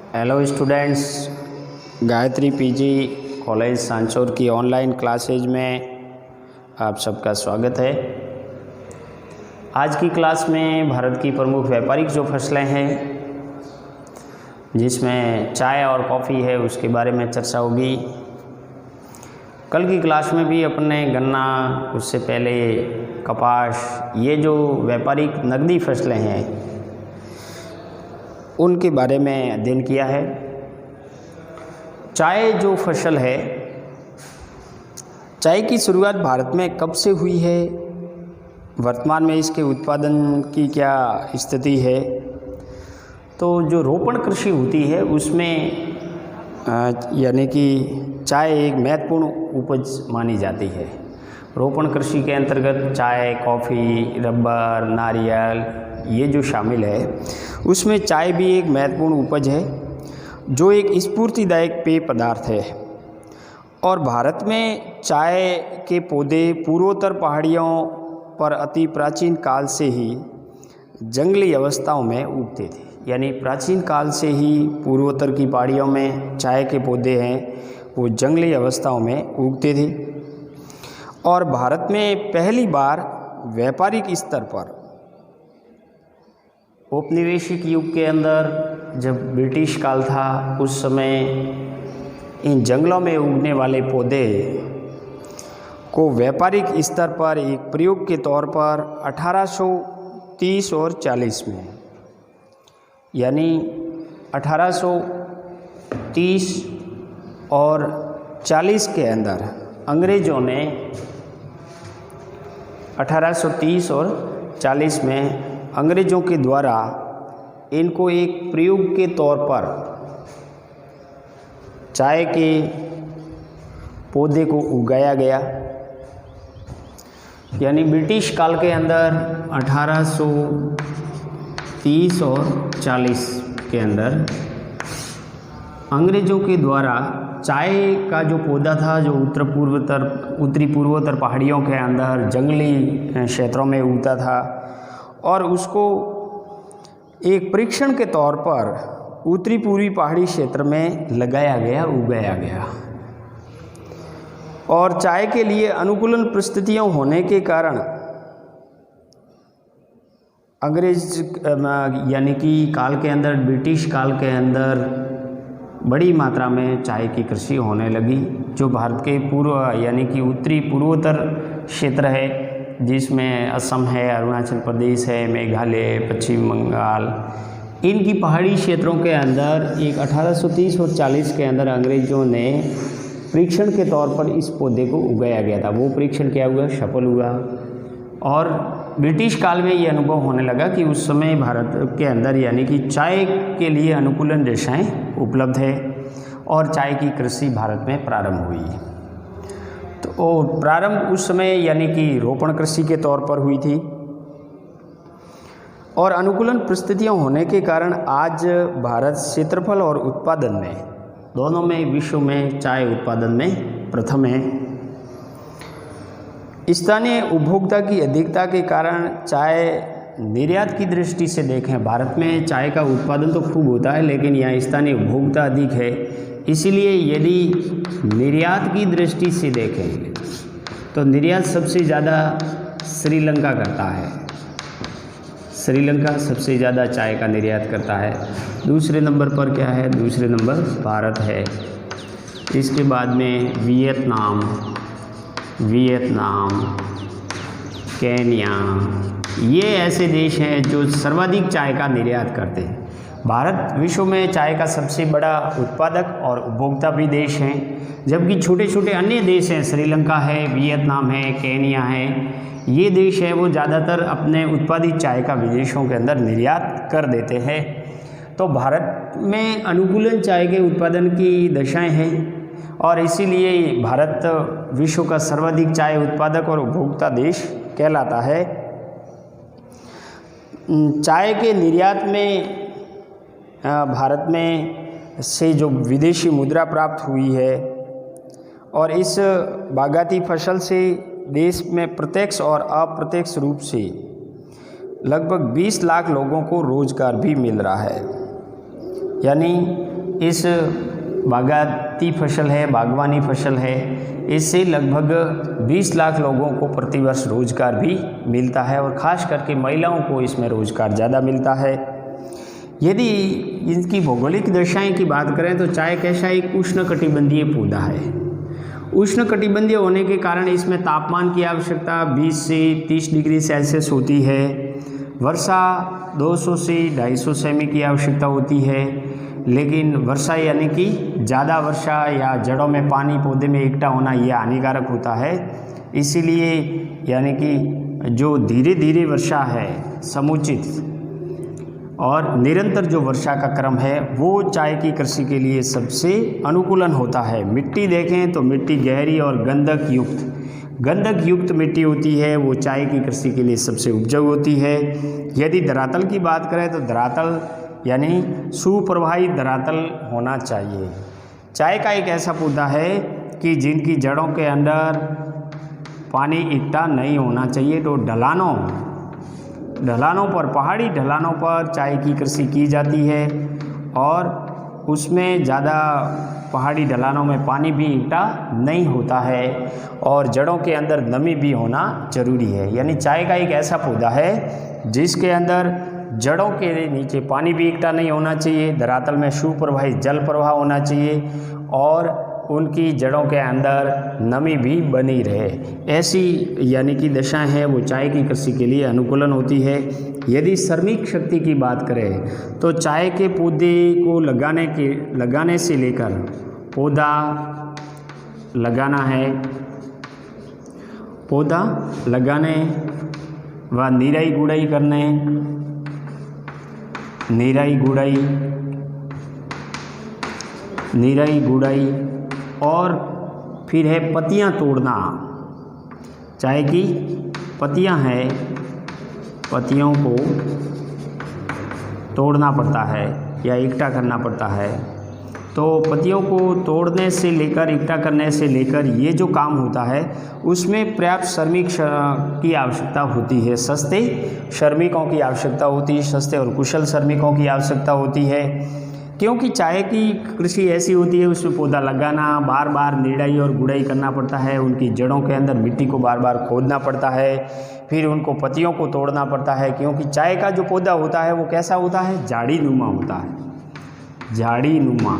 Hello students, Gayatri PG college Sanchore की online classes में आप सबका स्वागत है। आज की क्लास में भारत की प्रमुख व्यापारिक जो फसलें हैं, जिसमें चाय और कॉफ़ी है, उसके बारे में चर्चा होगी। कल की क्लास में भी अपने गन्ना, उससे पहले कपास, ये जो व्यापारिक नकदी फसलें हैं उनके बारे में अध्ययन किया है। चाय जो फसल है, चाय की शुरुआत भारत में कब से हुई है, वर्तमान में इसके उत्पादन की क्या स्थिति है। तो जो रोपण कृषि होती है उसमें यानी कि चाय एक महत्वपूर्ण उपज मानी जाती है। रोपण कृषि के अंतर्गत चाय, कॉफ़ी, रबर, नारियल ये जो शामिल है, उसमें चाय भी एक महत्वपूर्ण उपज है जो एक स्फूर्तिदायक पेय पदार्थ है। और भारत में चाय के पौधे पूर्वोत्तर पहाड़ियों पर अति प्राचीन काल से ही जंगली अवस्थाओं में उगते थे। यानी प्राचीन काल से ही पूर्वोत्तर की पहाड़ियों में चाय के पौधे हैं, वो जंगली अवस्थाओं में उगते थे। और भारत में पहली बार व्यापारिक स्तर पर औपनिवेशिक युग के अंदर, जब ब्रिटिश काल था, उस समय इन जंगलों में उगने वाले पौधे को व्यापारिक स्तर पर एक प्रयोग के तौर पर 1830 और 40 में, यानी 1830 और 40 के अंदर अंग्रेज़ों ने 1830 और 40 में अंग्रेज़ों के द्वारा इनको एक प्रयोग के तौर पर चाय के पौधे को उगाया गया। यानी ब्रिटिश काल के अंदर 1830 और 40 के अंदर अंग्रेज़ों के द्वारा चाय का जो पौधा था, जो उत्तरी पूर्वोत्तर पहाड़ियों के अंदर जंगली क्षेत्रों में उगता था, और उसको एक परीक्षण के तौर पर उत्तरी पूर्वी पहाड़ी क्षेत्र में लगाया गया, उगाया गया। और चाय के लिए अनुकूलन परिस्थितियों होने के कारण अंग्रेज यानी कि काल के अंदर, ब्रिटिश काल के अंदर बड़ी मात्रा में चाय की कृषि होने लगी, जो भारत के पूर्व यानी कि उत्तरी पूर्वोत्तर क्षेत्र है, जिसमें असम है, अरुणाचल प्रदेश है, मेघालय, पश्चिम बंगाल, इनकी पहाड़ी क्षेत्रों के अंदर एक 1830 और 40 के अंदर अंग्रेज़ों ने परीक्षण के तौर पर इस पौधे को उगाया गया था। वो परीक्षण क्या हुआ? सफल हुआ। और ब्रिटिश काल में ये अनुभव होने लगा कि उस समय भारत के अंदर यानी कि चाय के लिए अनुकूलन रेशाएँ उपलब्ध है और चाय की कृषि भारत में प्रारंभ हुई। तो प्रारंभ उस समय यानी कि रोपण कृषि के तौर पर हुई थी। और अनुकूलन परिस्थितियां होने के कारण आज भारत क्षेत्रफल और उत्पादन में, दोनों में विश्व में चाय उत्पादन में प्रथम है। स्थानीय उपभोक्ता की अधिकता के कारण चाय निर्यात की दृष्टि से देखें, भारत में चाय का उत्पादन तो खूब होता है, लेकिन यहाँ स्थानीय उपभोक्ता अधिक है। इसीलिए यदि निर्यात की दृष्टि से देखें तो निर्यात सबसे ज़्यादा श्रीलंका करता है। श्रीलंका सबसे ज़्यादा चाय का निर्यात करता है। दूसरे नंबर पर क्या है? दूसरे नंबर भारत है। इसके बाद में वियतनाम, केन्या, ये ऐसे देश हैं जो सर्वाधिक चाय का निर्यात करते हैं। भारत विश्व में चाय का सबसे बड़ा उत्पादक और उपभोक्ता भी देश हैं, जबकि छोटे छोटे अन्य देश हैं, श्रीलंका है, वियतनाम है, केन्या है, ये देश है वो ज़्यादातर अपने उत्पादित चाय का विदेशों के अंदर निर्यात कर देते हैं। तो भारत में अनुकूलन चाय के उत्पादन की दशाएं हैं, और इसीलिए भारत विश्व का सर्वाधिक चाय उत्पादक और उपभोक्ता देश कहलाता है। चाय के निर्यात में भारत में से जो विदेशी मुद्रा प्राप्त हुई है, और इस बागायती फसल से देश में प्रत्यक्ष और अप्रत्यक्ष रूप से लगभग 20 लाख लोगों को रोजगार भी मिल रहा है। यानी इस बागायती फसल है, बागवानी फसल है, इससे लगभग 20 लाख लोगों को प्रतिवर्ष रोजगार भी मिलता है और ख़ास करके महिलाओं को इसमें रोजगार ज़्यादा मिलता है। यदि इनकी भौगोलिक दशाएं की बात करें तो चाय कैसा एक उष्णकटिबंधीय पौधा है। उष्णकटिबंधीय होने के कारण इसमें तापमान की आवश्यकता 20 से 30 डिग्री सेल्सियस होती है। वर्षा 200 से 250 सेमी की आवश्यकता होती है, लेकिन वर्षा यानी कि ज़्यादा वर्षा या जड़ों में पानी पौधे में इकट्ठा होना यह हानिकारक होता है। इसीलिए यानी कि जो धीरे धीरे वर्षा है, समुचित और निरंतर जो वर्षा का क्रम है वो चाय की कृषि के लिए सबसे अनुकूलन होता है। मिट्टी देखें तो मिट्टी गहरी और गंधक युक्त मिट्टी होती है, वो चाय की कृषि के लिए सबसे उपजाऊ होती है। यदि धरातल की बात करें तो धरातल यानी सुप्रवाहित धरातल होना चाहिए। चाय का एक ऐसा पौधा है कि जिनकी जड़ों के अंदर पानी इकट्ठा नहीं होना चाहिए, तो ढलानों पर, पहाड़ी ढलानों पर चाय की कृषि की जाती है और उसमें ज़्यादा पहाड़ी ढलानों में पानी भी इकट्ठा नहीं होता है और जड़ों के अंदर नमी भी होना जरूरी है। यानी चाय का एक ऐसा पौधा है जिसके अंदर जड़ों के नीचे पानी भी इकट्ठा नहीं होना चाहिए, धरातल में सुप्रवाहित जल प्रवाह होना चाहिए और उनकी जड़ों के अंदर नमी भी बनी रहे। ऐसी यानी कि दशाएं हैं वो चाय की कृषि के लिए अनुकूलन होती है। यदि श्रमिक शक्ति की बात करें तो चाय के पौधे को लगाने से लेकर पौधा लगाना है, पौधा लगाने व निराई गुड़ाई करने, निराई गुड़ाई और फिर है पत्तियां तोड़ना। चाय की पत्तियां हैं, पत्तियों को तोड़ना पड़ता है या इकट्ठा करना पड़ता है। तो पत्तियों को तोड़ने से लेकर इकट्ठा करने से लेकर ये जो काम होता है उसमें पर्याप्त श्रमिक की आवश्यकता होती है, सस्ते श्रमिकों की आवश्यकता होती है, सस्ते और कुशल श्रमिकों की आवश्यकता होती है। क्योंकि चाय की कृषि ऐसी होती है उसमें पौधा लगाना, बार बार निराई और गुड़ाई करना पड़ता है, उनकी जड़ों के अंदर मिट्टी को बार बार खोदना पड़ता है, फिर उनको पत्तियों को तोड़ना पड़ता है। क्योंकि चाय का जो पौधा होता है वो कैसा होता है, झाड़ीनुमा होता है। झाड़ीनुमा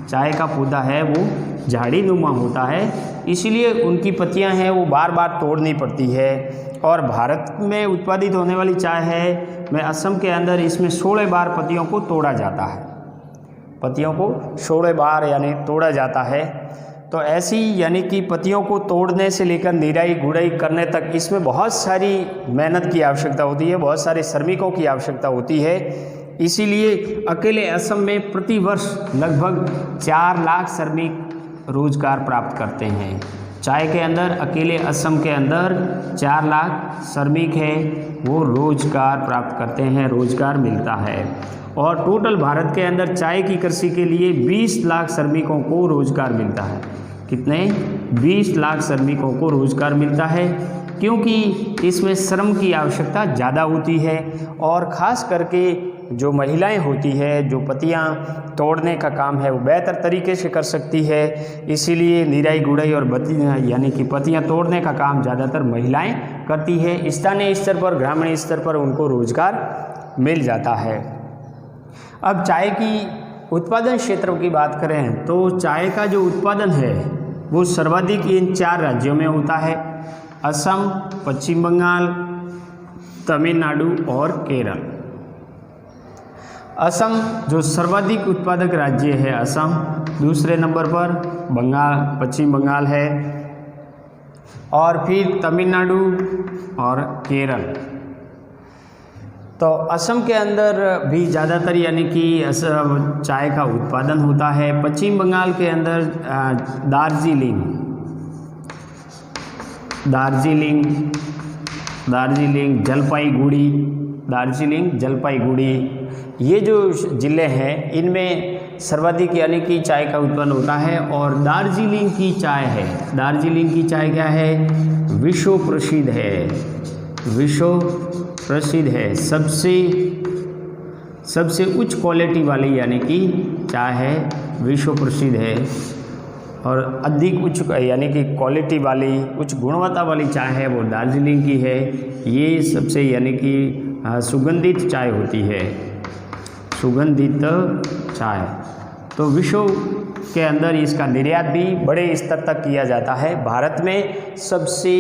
चाय का पौधा है वो झाड़ीनुमा होता है, इसीलिए उनकी पत्तियां हैं वो बार बार तोड़नी पड़ती है। और भारत में उत्पादित होने वाली चाय है में असम के अंदर इसमें 16 बार पत्तियों को तोड़ा जाता है, पत्तियों को 16 बार यानी तोड़ा जाता है। तो ऐसी यानी कि पत्तियों को तोड़ने से लेकर निराई गुड़ाई करने तक इसमें बहुत सारी मेहनत की आवश्यकता होती है, बहुत सारे श्रमिकों की आवश्यकता होती है। इसीलिए अकेले असम में प्रतिवर्ष लगभग 4 लाख श्रमिक रोजगार प्राप्त करते हैं। चाय के अंदर अकेले असम के अंदर 4 लाख श्रमिक हैं, वो रोजगार प्राप्त करते हैं, रोजगार मिलता है। और टोटल भारत के अंदर चाय की कृषि के लिए 20 लाख श्रमिकों को रोजगार मिलता है। कितने? 20 लाख श्रमिकों को रोजगार मिलता है, क्योंकि इसमें श्रम की आवश्यकता ज़्यादा होती है और ख़ास करके जो महिलाएं होती है जो पत्तियां तोड़ने का काम है वो बेहतर तरीके से कर सकती है। इसीलिए निराई गुड़ाई और यानी कि पत्तियां तोड़ने का काम ज़्यादातर महिलाएं करती है। स्थानीय स्तर पर, ग्रामीण स्तर पर उनको रोजगार मिल जाता है। अब चाय की उत्पादन क्षेत्र की बात करें तो चाय का जो उत्पादन है वो सर्वाधिक इन 4 राज्यों में होता है, असम, पश्चिम बंगाल, तमिलनाडु और केरल। असम जो सर्वाधिक उत्पादक राज्य है असम, दूसरे नंबर पर पश्चिम बंगाल है और फिर तमिलनाडु और केरल। तो असम के अंदर भी ज़्यादातर यानी कि चाय का उत्पादन होता है। पश्चिम बंगाल के अंदर दार्जिलिंग, जलपाईगुड़ी ये जो ज़िले हैं इनमें सर्वाधिक यानी कि चाय का उत्पन्न होता है। और दार्जिलिंग की चाय है, दार्जिलिंग की चाय क्या है, विश्व प्रसिद्ध है, सबसे उच्च क्वालिटी वाली यानी कि चाय है, विश्व प्रसिद्ध है। और अधिक उच्च यानी कि क्वालिटी वाली उच्च गुणवत्ता वाली चाय है वो दार्जिलिंग की है। ये सबसे यानी कि सुगंधित चाय होती है, सुगंधित चाय। तो विश्व के अंदर इसका निर्यात भी बड़े स्तर तक किया जाता है। भारत में सबसे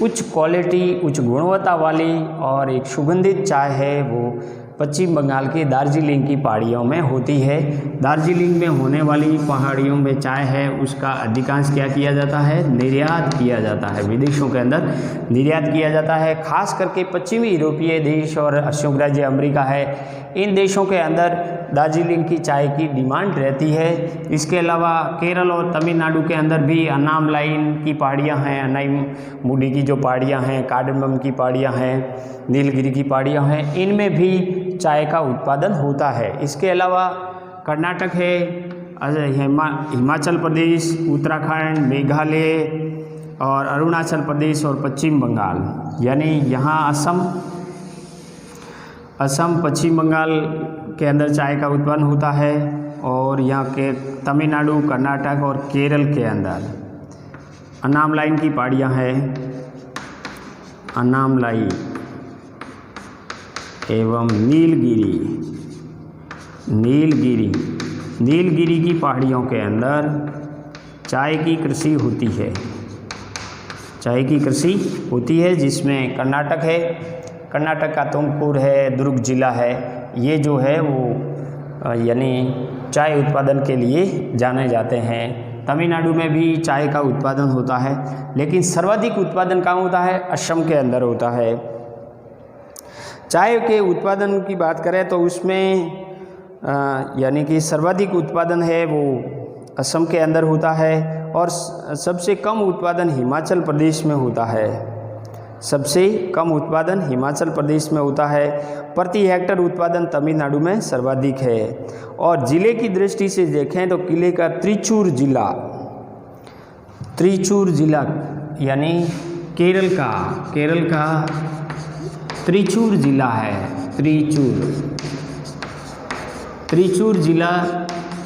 उच्च क्वालिटी, उच्च गुणवत्ता वाली और एक सुगंधित चाय है वो पश्चिम बंगाल के दार्जिलिंग की पहाड़ियों में होती है। दार्जिलिंग में होने वाली पहाड़ियों में चाय है उसका अधिकांश क्या किया जाता है, निर्यात किया जाता है, विदेशों के अंदर निर्यात किया जाता है। खास करके पश्चिमी यूरोपीय देश और संयुक्त राज्य अमेरिका है, इन देशों के अंदर दार्जिलिंग की चाय की डिमांड रहती है। इसके अलावा केरल और तमिलनाडु के अंदर भी अन्नामलाई की पहाड़ियाँ हैं, अन्नामुडी की जो पहाड़ियाँ हैं, कार्डमम की पहाड़ियाँ हैं, नीलगिरी की पहाड़ियाँ हैं, इनमें भी चाय का उत्पादन होता है। इसके अलावा कर्नाटक है, हिमाचल प्रदेश, उत्तराखंड, मेघालय और अरुणाचल प्रदेश और पश्चिम बंगाल, यानी यहाँ असम पश्चिम बंगाल के अंदर चाय का उत्पादन होता है। और यहाँ के तमिलनाडु, कर्नाटक और केरल के अंदर अन्नामलाई की पहाड़ियाँ हैं, अन्नामलाई एवं नीलगिरी की पहाड़ियों के अंदर चाय की कृषि होती है, चाय की कृषि होती है। जिसमें कर्नाटक है, कर्नाटक का तुमकुर है, दुर्ग जिला है, ये जो है वो यानी चाय उत्पादन के लिए जाने जाते हैं। तमिलनाडु में भी चाय का उत्पादन होता है, लेकिन सर्वाधिक उत्पादन कहाँ होता है, असम के अंदर होता है। चाय के उत्पादन की बात करें तो उसमें यानी कि सर्वाधिक उत्पादन है वो असम के अंदर होता है और सबसे कम उत्पादन हिमाचल प्रदेश में होता है, सबसे कम उत्पादन हिमाचल प्रदेश में होता है। प्रति हेक्टर उत्पादन तमिलनाडु में सर्वाधिक है। और ज़िले की दृष्टि से देखें तो किले का त्रिचूर जिला यानी केरल का त्रिचूर जिला है, त्रिचूर जिला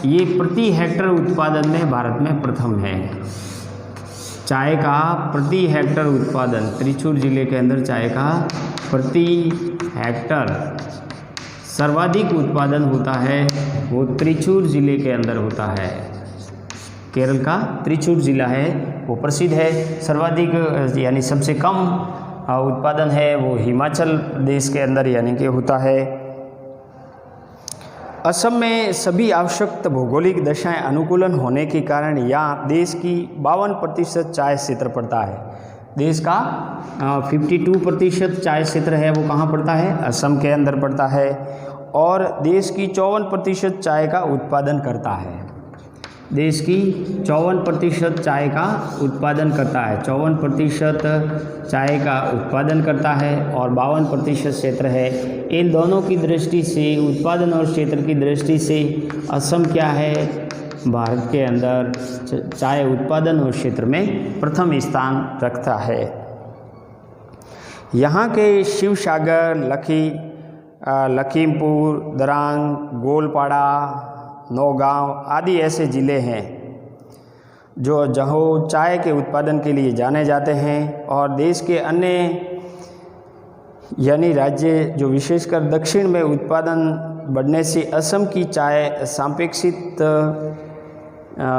ये प्रति हेक्टर उत्पादन में भारत में प्रथम है। चाय का प्रति हेक्टर उत्पादन त्रिचूर जिले के अंदर चाय का प्रति हेक्टर सर्वाधिक उत्पादन होता है वो त्रिचूर जिले के अंदर होता है। केरल का त्रिचूर जिला है वो प्रसिद्ध है। सर्वाधिक यानी सबसे कम उत्पादन है वो हिमाचल प्रदेश के अंदर यानी कि होता है। असम में सभी आवश्यक भौगोलिक दशाएं अनुकूलन होने के कारण यहाँ देश की 52% चाय क्षेत्र पड़ता है। देश का 52% चाय क्षेत्र है वो कहाँ पड़ता है, असम के अंदर पड़ता है। और देश की 54% चाय का उत्पादन करता है, देश की 54% चाय का उत्पादन करता है, 54% चाय का उत्पादन करता है और 52% क्षेत्र है। इन दोनों की दृष्टि से, उत्पादन और क्षेत्र की दृष्टि से असम क्या है, भारत के अंदर चाय उत्पादन और क्षेत्र में प्रथम स्थान रखता है। यहाँ के शिवसागर, लखीमपुर, दरांग, गोलपाड़ा, नौगांव आदि ऐसे ज़िले हैं जो जहाँ चाय के उत्पादन के लिए जाने जाते हैं। और देश के अन्य यानी राज्य जो विशेषकर दक्षिण में उत्पादन बढ़ने से असम की चाय सापेक्षित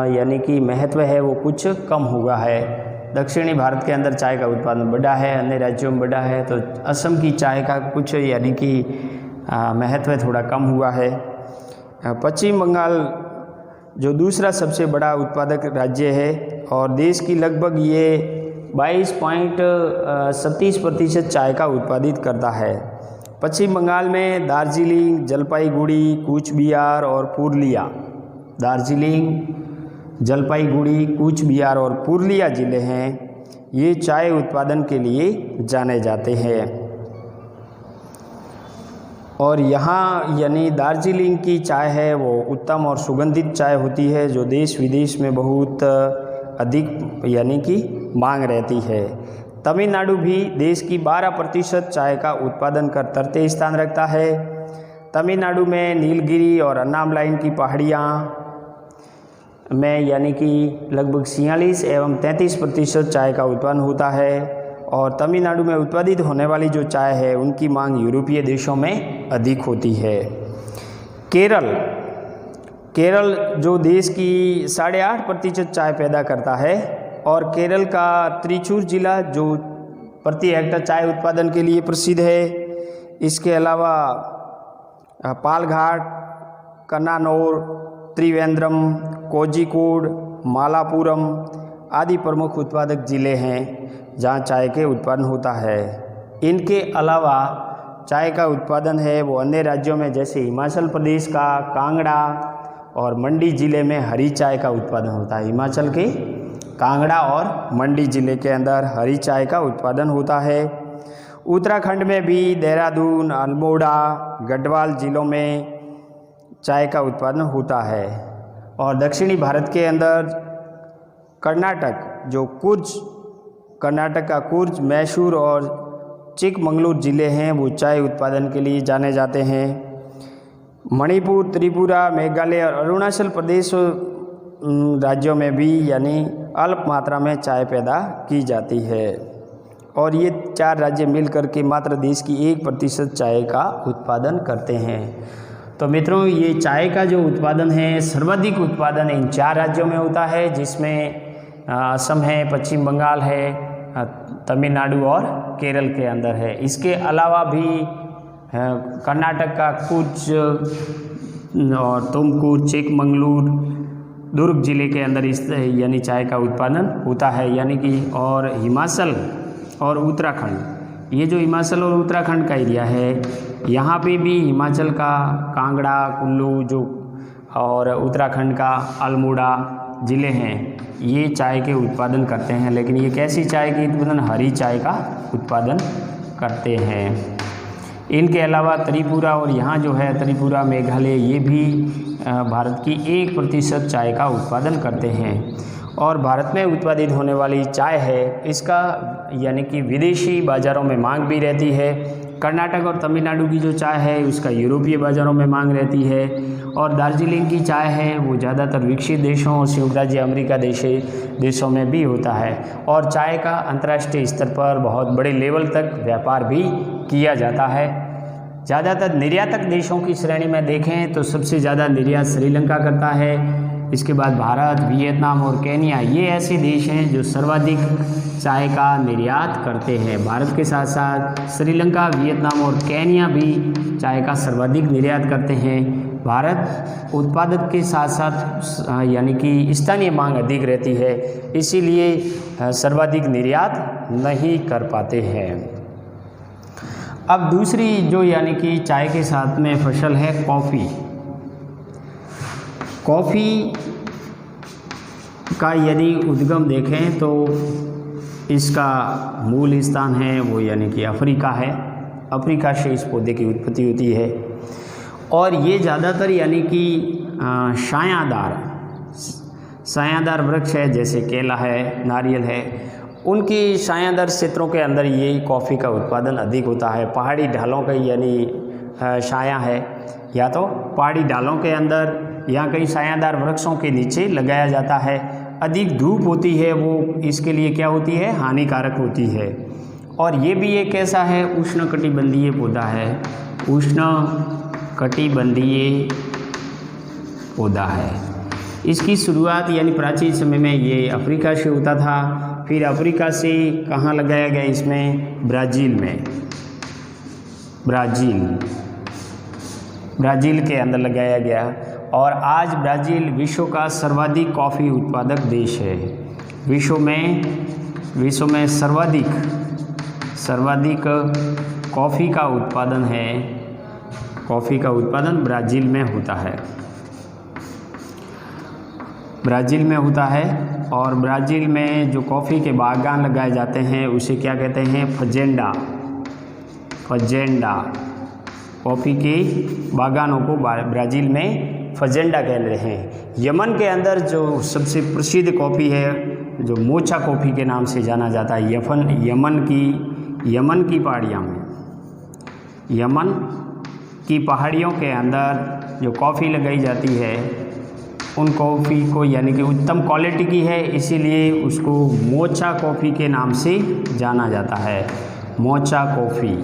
यानी कि महत्व है वो कुछ कम हुआ है। दक्षिणी भारत के अंदर चाय का उत्पादन बढ़ा है, अन्य राज्यों में बढ़ा है, तो असम की चाय का कुछ यानी कि महत्व थोड़ा कम हुआ है। पश्चिम बंगाल जो दूसरा सबसे बड़ा उत्पादक राज्य है और देश की लगभग ये 22.37% चाय का उत्पादित करता है। पश्चिम बंगाल में दार्जिलिंग, जलपाईगुड़ी, कूच बिहार और पुरुलिया, दार्जिलिंग, जलपाईगुड़ी, कूच बिहार और पुरुलिया ज़िले हैं, ये चाय उत्पादन के लिए जाने जाते हैं। और यहाँ यानी दार्जिलिंग की चाय है वो उत्तम और सुगंधित चाय होती है जो देश विदेश में बहुत अधिक यानी कि मांग रहती है। तमिलनाडु भी देश की 12% चाय का उत्पादन कर तृतीय स्थान रखता है। तमिलनाडु में नीलगिरी और अन्नामलाई की पहाड़ियाँ में यानी कि लगभग 46 एवं 33% चाय का उत्पादन होता है। और तमिलनाडु में उत्पादित होने वाली जो चाय है उनकी मांग यूरोपीय देशों में अधिक होती है। केरल जो देश की 8.5% चाय पैदा करता है और केरल का त्रिचूर जिला जो प्रति हेक्टर चाय उत्पादन के लिए प्रसिद्ध है। इसके अलावा पालघाट, कन्नानौर, त्रिवेंद्रम, कोझिकोड, मालापुरम आदि प्रमुख उत्पादक जिले हैं जहां चाय के उत्पादन होता है। इनके अलावा चाय का उत्पादन है वो अन्य राज्यों में जैसे हिमाचल प्रदेश का कांगड़ा और मंडी ज़िले में हरी चाय का उत्पादन होता है। हिमाचल के कांगड़ा और मंडी ज़िले के अंदर हरी चाय का उत्पादन होता है। उत्तराखंड में भी देहरादून, अल्मोड़ा, गढ़वाल ज़िलों में चाय का उत्पादन होता है। और दक्षिणी भारत के अंदर कर्नाटक का कुर्ज, मैसूर और चिकमंगलूर ज़िले हैं वो चाय उत्पादन के लिए जाने जाते हैं। मणिपुर, त्रिपुरा, मेघालय और अरुणाचल प्रदेश राज्यों में भी यानी अल्प मात्रा में चाय पैदा की जाती है। और ये 4 राज्य मिलकर के मात्र देश की 1% चाय का उत्पादन करते हैं। तो मित्रों, ये चाय का जो उत्पादन है सर्वाधिक उत्पादन इन 4 राज्यों में होता है, जिसमें असम है, पश्चिम बंगाल है, तमिलनाडु और केरल के अंदर है। इसके अलावा भी कर्नाटक का कुछ और तुमकुर, चिकमंगलूर, दुर्ग जिले के अंदर इस यानी चाय का उत्पादन होता है। यानी कि और हिमाचल और उत्तराखंड, ये जो हिमाचल और उत्तराखंड का एरिया है यहाँ पे भी हिमाचल का कांगड़ा, कुल्लू जो और उत्तराखंड का अल्मोड़ा ज़िले हैं ये चाय के उत्पादन करते हैं। लेकिन ये कैसी चाय के उत्पादन? हरी चाय का उत्पादन करते हैं। इनके अलावा त्रिपुरा और यहाँ जो है त्रिपुरा, मेघालय ये भी भारत की 1% चाय का उत्पादन करते हैं। और भारत में उत्पादित होने वाली चाय है इसका यानी कि विदेशी बाज़ारों में मांग भी रहती है। कर्नाटक और तमिलनाडु की जो चाय है उसका यूरोपीय बाज़ारों में मांग रहती है। और दार्जिलिंग की चाय है वो ज़्यादातर विकसित देशों और संयुक्त राज्य अमेरिका देशों में भी होता है। और चाय का अंतर्राष्ट्रीय स्तर पर बहुत बड़े लेवल तक व्यापार भी किया जाता है। ज़्यादातर निर्यातक देशों की श्रेणी में देखें तो सबसे ज़्यादा निर्यात श्रीलंका करता है। इसके बाद भारत, वियतनाम और केन्या ये ऐसे देश हैं जो सर्वाधिक चाय का निर्यात करते हैं। भारत के साथ साथ श्रीलंका, वियतनाम और केन्या भी चाय का सर्वाधिक निर्यात करते हैं। भारत उत्पादक के साथ साथ यानी कि स्थानीय मांग अधिक रहती है, इसीलिए सर्वाधिक निर्यात नहीं कर पाते हैं। अब दूसरी जो यानी कि चाय के साथ में फसल है कॉफ़ी। कॉफ़ी का यदि उद्गम देखें तो इसका मूल स्थान है वो यानी कि अफ्रीका है। अफ्रीका से इस पौधे की उत्पत्ति होती है। और ये ज़्यादातर यानी कि छायादार वृक्ष है, जैसे केला है, नारियल है, उनकी छायादार क्षेत्रों के अंदर ये कॉफ़ी का उत्पादन अधिक होता है। पहाड़ी ढालों का यानी छाया है, या तो पहाड़ी ढालों के अंदर या कई छायादार वृक्षों के नीचे लगाया जाता है। अधिक धूप होती है वो इसके लिए क्या होती है? हानिकारक होती है। और ये भी एक ऐसा है उष्णकटिबंधीय पौधा है, उष्णकटिबंधीय पौधा है। इसकी शुरुआत यानी प्राचीन समय में ये अफ्रीका से होता था। फिर अफ्रीका से कहाँ लगाया गया? इसमें ब्राज़ील में, ब्राज़ील के अंदर लगाया गया। और आज ब्राज़ील विश्व का सर्वाधिक कॉफ़ी उत्पादक देश है। विश्व में सर्वाधिक कॉफ़ी का उत्पादन है। कॉफ़ी का उत्पादन ब्राज़ील में होता है, और ब्राज़ील में जो कॉफ़ी के बागान लगाए जाते हैं उसे क्या कहते हैं? फजेंडा। कॉफ़ी के बागानों को ब्राज़ील में फजेंडा कह रहे हैं। यमन के अंदर जो सबसे प्रसिद्ध कॉफ़ी है जो मोचा कॉफ़ी के नाम से जाना जाता है, यमन की पहाड़ियाँ में, यमन की पहाड़ियों के अंदर जो कॉफ़ी लगाई जाती है उन कॉफ़ी को यानी कि उत्तम क्वालिटी की है, इसीलिए उसको मोचा कॉफ़ी के नाम से जाना जाता है, मोचा कॉफ़ी।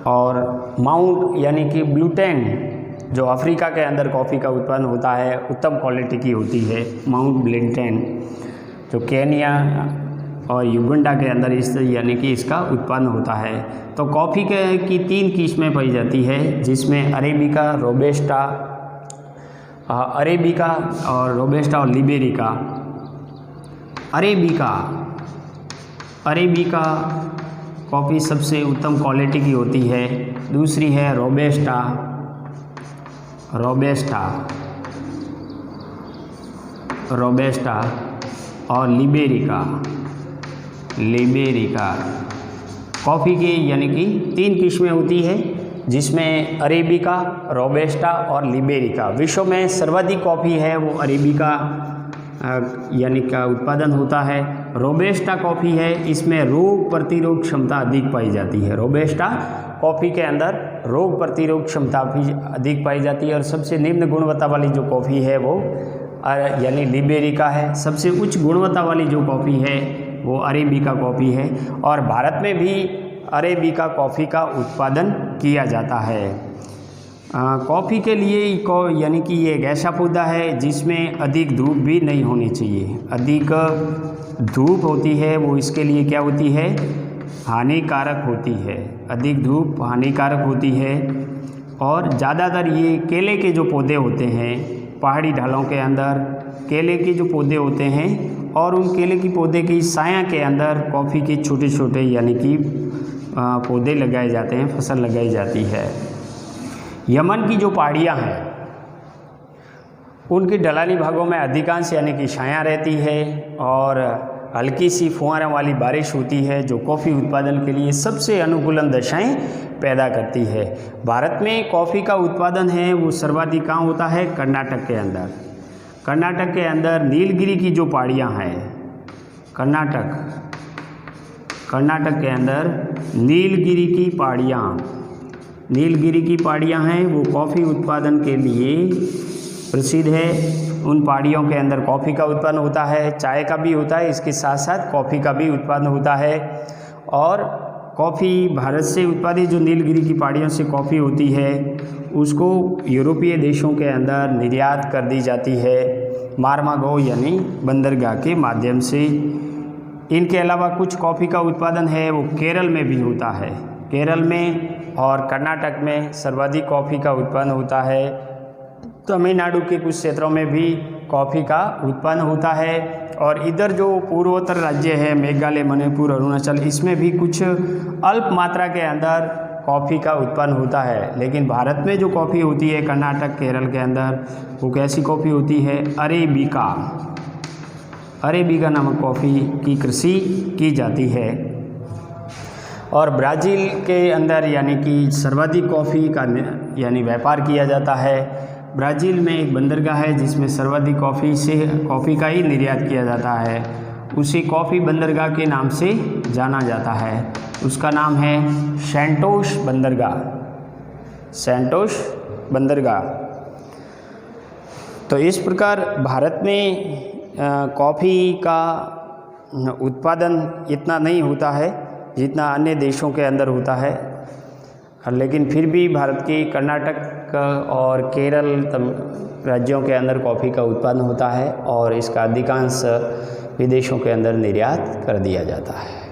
और माउंट यानी कि ब्लूटेन जो अफ्रीका के अंदर कॉफ़ी का उत्पादन होता है उत्तम क्वालिटी की होती है, माउंट ब्लूटेन जो केन्या और युगांडा के अंदर इस यानी कि इसका उत्पन्न होता है। तो कॉफ़ी की 3 किस्में पाई जाती है, जिसमें अरेबिका, रोबेस्टा और लिबेरिका। अरेबिका कॉफ़ी सबसे उत्तम क्वालिटी की होती है। दूसरी है रोबेस्टा और लिबेरिका कॉफ़ी की यानी कि 3 किस्में होती है, जिसमें अरेबिका, रोबेस्टा और लिबेरिका। विश्व में सर्वाधिक कॉफ़ी है वो अरेबिका यानी का उत्पादन होता है। रोबेस्टा कॉफ़ी है, इसमें रोग प्रतिरोध क्षमता अधिक पाई जाती है। रोबेस्टा कॉफ़ी के अंदर रोग प्रतिरोध क्षमता भी अधिक पाई जाती है। और सबसे निम्न गुणवत्ता वाली जो कॉफ़ी है वो यानी लिबेरिका है। सबसे उच्च गुणवत्ता वाली जो कॉफ़ी है वो अरेबिका कॉफ़ी है। और भारत में भी अरेबिका कॉफ़ी का उत्पादन किया जाता है। कॉफ़ी के लिए यानी कि ये एक ऐसा पौधा है जिसमें अधिक धूप भी नहीं होनी चाहिए। अधिक धूप होती है वो इसके लिए क्या होती है, हानिकारक होती है। अधिक धूप हानिकारक होती है। और ज़्यादातर ये केले के जो पौधे होते हैं, पहाड़ी ढालों के अंदर केले के जो पौधे होते हैं, और उन केले की पौधे की साया के अंदर कॉफ़ी के छोटे छोटे यानी कि पौधे लगाए जाते हैं, फसल लगाई जाती है। यमन की जो पहाड़ियाँ हैं उनके ढलानी भागों में अधिकांश यानी कि छाया रहती है और हल्की सी फुहारों वाली बारिश होती है, जो कॉफ़ी उत्पादन के लिए सबसे अनुकूलन दशाएं पैदा करती है। भारत में कॉफ़ी का उत्पादन है वो सर्वाधिक कहाँ होता है, कर्नाटक के अंदर। कर्नाटक के अंदर नीलगिरी की जो पहाड़ियाँ हैं, कर्नाटक के अंदर नीलगिरी की पहाड़ियाँ हैं, वो कॉफ़ी उत्पादन के लिए प्रसिद्ध है। उन पहाड़ियों के अंदर कॉफ़ी का उत्पादन होता है, चाय का भी होता है, इसके साथ साथ कॉफ़ी का भी उत्पादन होता है। और कॉफ़ी भारत से उत्पादित जो नीलगिरी की पहाड़ियों से कॉफ़ी होती है उसको यूरोपीय देशों के अंदर निर्यात कर दी जाती है, मार्मागो यानी बंदरगाह के माध्यम से। इनके अलावा कुछ कॉफ़ी का उत्पादन है वो केरल में भी होता है। केरल में और कर्नाटक में सर्वाधिक कॉफ़ी का उत्पादन होता है। तमिलनाडु के कुछ क्षेत्रों में भी कॉफ़ी का उत्पन्न होता है। और इधर जो पूर्वोत्तर राज्य है, मेघालय, मणिपुर, अरुणाचल, इसमें भी कुछ अल्प मात्रा के अंदर कॉफ़ी का उत्पन्न होता है। लेकिन भारत में जो कॉफ़ी होती है कर्नाटक, केरल के अंदर, वो कैसी कॉफ़ी होती है, अरेबिका नामक कॉफ़ी की कृषि की जाती है। और ब्राज़ील के अंदर यानी कि सर्वाधिक कॉफ़ी का यानी व्यापार किया जाता है। ब्राज़ील में एक बंदरगाह है जिसमें सर्वाधिक कॉफ़ी का ही निर्यात किया जाता है। उसी कॉफ़ी बंदरगाह के नाम से जाना जाता है। उसका नाम है सैंटोस बंदरगाह। तो इस प्रकार भारत में कॉफ़ी का उत्पादन इतना नहीं होता है जितना अन्य देशों के अंदर होता है, लेकिन फिर भी भारत के कर्नाटक और केरल राज्यों के अंदर कॉफ़ी का उत्पादन होता है और इसका अधिकांश विदेशों के अंदर निर्यात कर दिया जाता है।